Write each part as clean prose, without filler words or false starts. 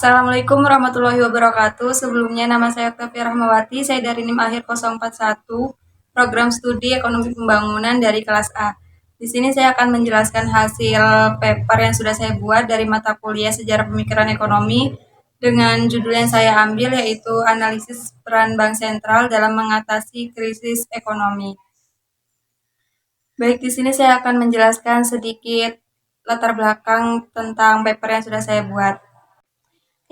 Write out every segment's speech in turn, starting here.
Assalamualaikum warahmatullahi wabarakatuh. Sebelumnya nama saya Oktavia Rahmawati, saya dari NIM akhir 041, program studi ekonomi pembangunan dari kelas A. Di sini saya akan menjelaskan hasil paper yang sudah saya buat dari mata kuliah Sejarah Pemikiran Ekonomi dengan judul yang saya ambil yaitu Analisis Peran Bank Sentral dalam Mengatasi Krisis Ekonomi. Baik, di sini saya akan menjelaskan sedikit latar belakang tentang paper yang sudah saya buat.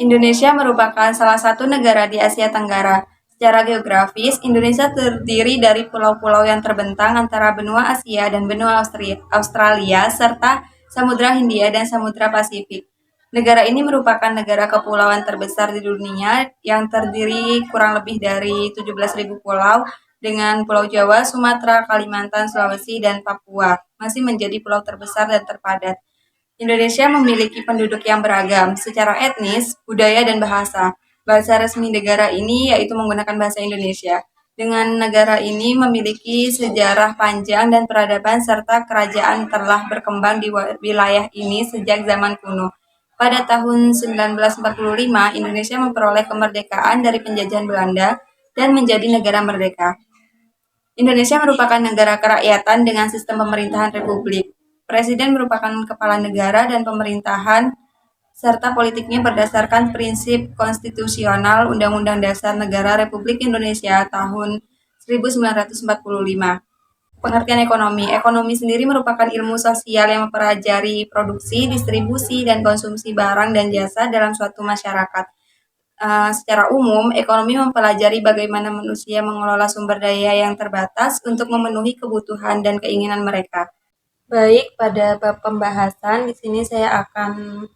Indonesia merupakan salah satu negara di Asia Tenggara. Secara geografis, Indonesia terdiri dari pulau-pulau yang terbentang antara benua Asia dan benua Australia, serta Samudra Hindia dan Samudra Pasifik. Negara ini merupakan negara kepulauan terbesar di dunia yang terdiri kurang lebih dari 17.000 pulau dengan Pulau Jawa, Sumatera, Kalimantan, Sulawesi, dan Papua masih menjadi pulau terbesar dan terpadat. Indonesia memiliki penduduk yang beragam secara etnis, budaya, dan bahasa. Bahasa resmi negara ini yaitu menggunakan bahasa Indonesia. Dengan negara ini memiliki sejarah panjang dan peradaban serta kerajaan telah berkembang di wilayah ini sejak zaman kuno. Pada tahun 1945, Indonesia memperoleh kemerdekaan dari penjajahan Belanda dan menjadi negara merdeka. Indonesia merupakan negara kerakyatan dengan sistem pemerintahan republik. Presiden merupakan kepala negara dan pemerintahan serta politiknya berdasarkan prinsip konstitusional Undang-Undang Dasar Negara Republik Indonesia tahun 1945. Pengertian ekonomi. Ekonomi sendiri merupakan ilmu sosial yang mempelajari produksi, distribusi, dan konsumsi barang dan jasa dalam suatu masyarakat. Secara umum, ekonomi mempelajari bagaimana manusia mengelola sumber daya yang terbatas untuk memenuhi kebutuhan dan keinginan mereka. Baik, pada bab pembahasan di sini saya akan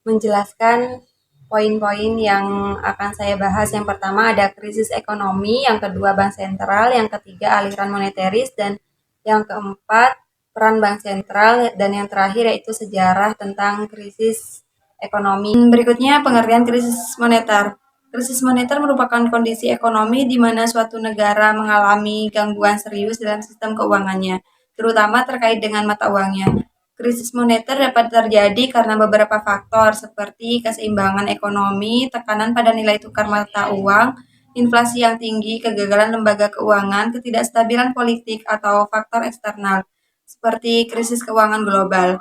menjelaskan poin-poin yang akan saya bahas. Yang pertama ada krisis ekonomi, yang kedua bank sentral, yang ketiga aliran moneteris, dan yang keempat peran bank sentral, dan yang terakhir yaitu sejarah tentang krisis ekonomi. Berikutnya pengertian krisis moneter. Krisis moneter merupakan kondisi ekonomi di mana suatu negara mengalami gangguan serius dalam sistem keuangannya, terutama terkait dengan mata uangnya. Krisis moneter dapat terjadi karena beberapa faktor seperti keseimbangan ekonomi, tekanan pada nilai tukar mata uang, inflasi yang tinggi, kegagalan lembaga keuangan, ketidakstabilan politik, atau faktor eksternal seperti krisis keuangan global.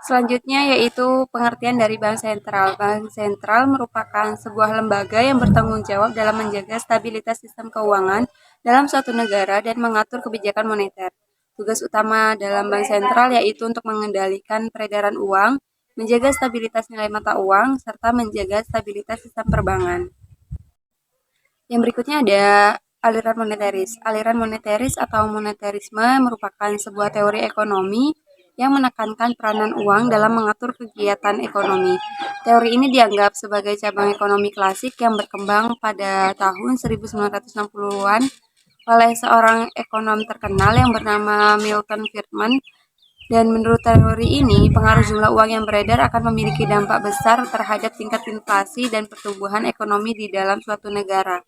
Selanjutnya yaitu pengertian dari Bank Sentral. Bank Sentral merupakan sebuah lembaga yang bertanggung jawab dalam menjaga stabilitas sistem keuangan dalam suatu negara dan mengatur kebijakan moneter. Tugas utama dalam Bank Sentral yaitu untuk mengendalikan peredaran uang, menjaga stabilitas nilai mata uang, serta menjaga stabilitas sistem perbankan. Yang berikutnya ada aliran moneteris. Aliran moneteris atau moneterisme merupakan sebuah teori ekonomi yang menekankan peranan uang dalam mengatur kegiatan ekonomi. Teori ini dianggap sebagai cabang ekonomi klasik yang berkembang pada tahun 1960-an oleh seorang ekonom terkenal yang bernama Milton Friedman. Dan menurut teori ini, pengaruh jumlah uang yang beredar akan memiliki dampak besar terhadap tingkat inflasi dan pertumbuhan ekonomi di dalam suatu negara.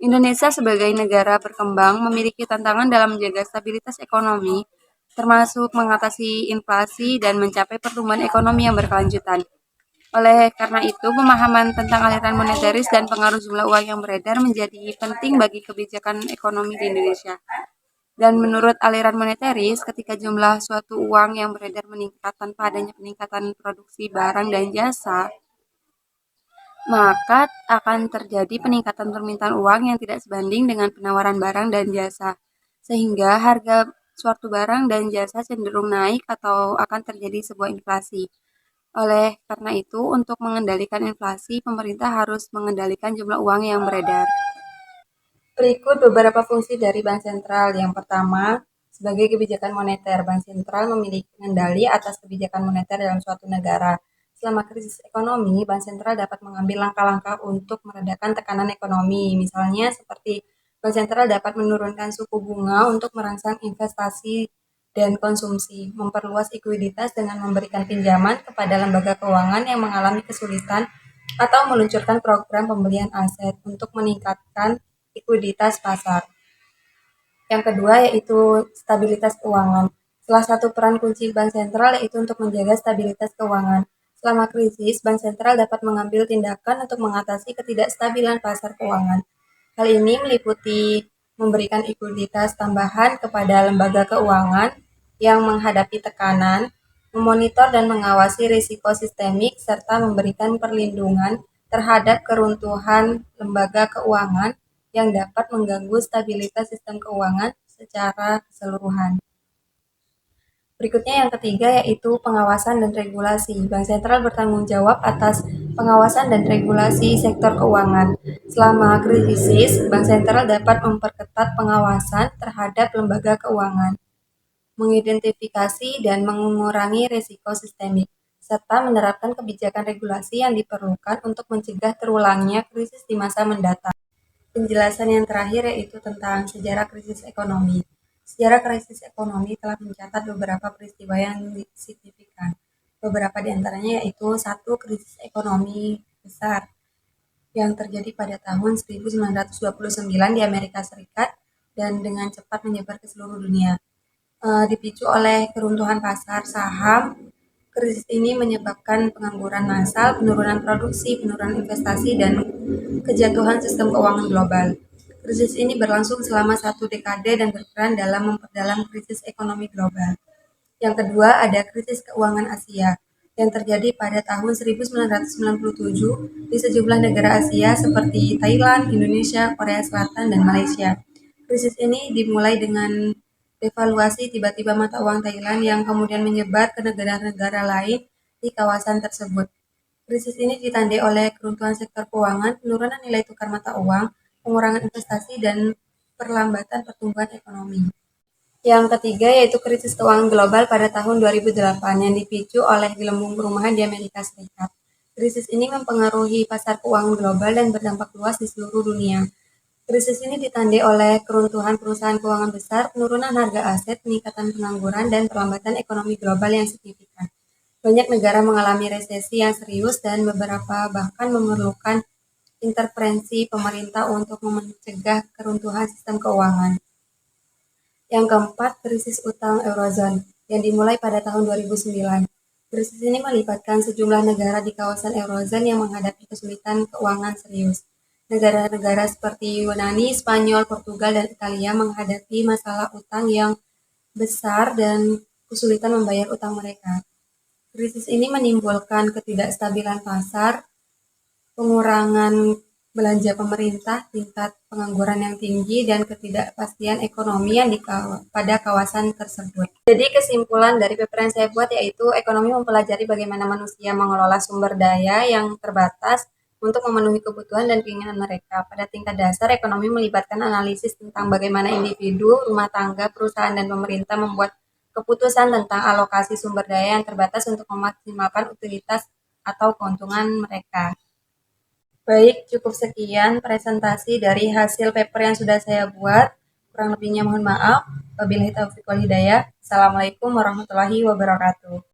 Indonesia sebagai negara berkembang memiliki tantangan dalam menjaga stabilitas ekonomi, termasuk mengatasi inflasi dan mencapai pertumbuhan ekonomi yang berkelanjutan. Oleh karena itu, pemahaman tentang aliran moneteris dan pengaruh jumlah uang yang beredar menjadi penting bagi kebijakan ekonomi di Indonesia. Dan menurut aliran moneteris, ketika jumlah suatu uang yang beredar meningkat tanpa adanya peningkatan produksi barang dan jasa, maka akan terjadi peningkatan permintaan uang yang tidak sebanding dengan penawaran barang dan jasa, sehingga harga suatu barang dan jasa cenderung naik atau akan terjadi sebuah inflasi. Oleh karena itu, untuk mengendalikan inflasi, pemerintah harus mengendalikan jumlah uang yang beredar. Berikut beberapa fungsi dari Bank Sentral. Yang pertama, sebagai kebijakan moneter, Bank Sentral memiliki kendali atas kebijakan moneter dalam suatu negara. Selama krisis ekonomi, Bank Sentral dapat mengambil langkah-langkah untuk meredakan tekanan ekonomi. Misalnya seperti Bank Sentral dapat menurunkan suku bunga untuk merangsang investasi dan konsumsi, memperluas likuiditas dengan memberikan pinjaman kepada lembaga keuangan yang mengalami kesulitan, atau meluncurkan program pembelian aset untuk meningkatkan likuiditas pasar. Yang kedua yaitu stabilitas keuangan. Salah satu peran kunci bank sentral yaitu untuk menjaga stabilitas keuangan. Selama krisis, bank sentral dapat mengambil tindakan untuk mengatasi ketidakstabilan pasar keuangan. Hal ini meliputi memberikan likuiditas tambahan kepada lembaga keuangan yang menghadapi tekanan, memonitor dan mengawasi risiko sistemik, serta memberikan perlindungan terhadap keruntuhan lembaga keuangan yang dapat mengganggu stabilitas sistem keuangan secara keseluruhan. Berikutnya yang ketiga yaitu pengawasan dan regulasi. Bank sentral bertanggung jawab atas pengawasan dan regulasi sektor keuangan. Selama krisis, bank sentral dapat memperketat pengawasan terhadap lembaga keuangan, mengidentifikasi dan mengurangi risiko sistemik, serta menerapkan kebijakan regulasi yang diperlukan untuk mencegah terulangnya krisis di masa mendatang. Penjelasan yang terakhir yaitu tentang sejarah krisis ekonomi. Sejarah krisis ekonomi telah mencatat beberapa peristiwa yang signifikan. Beberapa di antaranya yaitu satu, krisis ekonomi besar yang terjadi pada tahun 1929 di Amerika Serikat dan dengan cepat menyebar ke seluruh dunia. Dipicu oleh keruntuhan pasar saham, krisis ini menyebabkan pengangguran massal, penurunan produksi, penurunan investasi, dan kejatuhan sistem keuangan global. Krisis ini berlangsung selama 1 dekade dan berperan dalam memperdalam krisis ekonomi global. Yang kedua, ada krisis keuangan Asia yang terjadi pada tahun 1997 di sejumlah negara Asia seperti Thailand, Indonesia, Korea Selatan, dan Malaysia. Krisis ini dimulai dengan devaluasi tiba-tiba mata uang Thailand yang kemudian menyebar ke negara-negara lain di kawasan tersebut. Krisis ini ditandai oleh keruntuhan sektor keuangan, penurunan nilai tukar mata uang, pengurangan investasi, dan perlambatan pertumbuhan ekonomi. Yang ketiga yaitu krisis keuangan global pada tahun 2008 yang dipicu oleh gelembung perumahan di Amerika Serikat. Krisis ini mempengaruhi pasar keuangan global dan berdampak luas di seluruh dunia. Krisis ini ditandai oleh keruntuhan perusahaan keuangan besar, penurunan harga aset, peningkatan pengangguran, dan perlambatan ekonomi global yang signifikan. Banyak negara mengalami resesi yang serius dan beberapa bahkan memerlukan intervensi pemerintah untuk mencegah keruntuhan sistem keuangan. Yang keempat, krisis utang Eurozone yang dimulai pada tahun 2009. Krisis ini melibatkan sejumlah negara di kawasan Eurozone yang menghadapi kesulitan keuangan serius. Negara-negara seperti Yunani, Spanyol, Portugal, dan Italia menghadapi masalah utang yang besar dan kesulitan membayar utang mereka. Krisis ini menimbulkan ketidakstabilan pasar, pengurangan belanja pemerintah, tingkat pengangguran yang tinggi, dan ketidakpastian ekonomi yang pada kawasan tersebut. Jadi kesimpulan dari paper yang saya buat yaitu ekonomi mempelajari bagaimana manusia mengelola sumber daya yang terbatas untuk memenuhi kebutuhan dan keinginan mereka. Pada tingkat dasar, ekonomi melibatkan analisis tentang bagaimana individu, rumah tangga, perusahaan, dan pemerintah membuat keputusan tentang alokasi sumber daya yang terbatas untuk memaksimalkan utilitas atau keuntungan mereka. Baik, cukup sekian presentasi dari hasil paper yang sudah saya buat. Kurang lebihnya mohon maaf. Wabillahi taufiq wal hidayah. Assalamualaikum warahmatullahi wabarakatuh.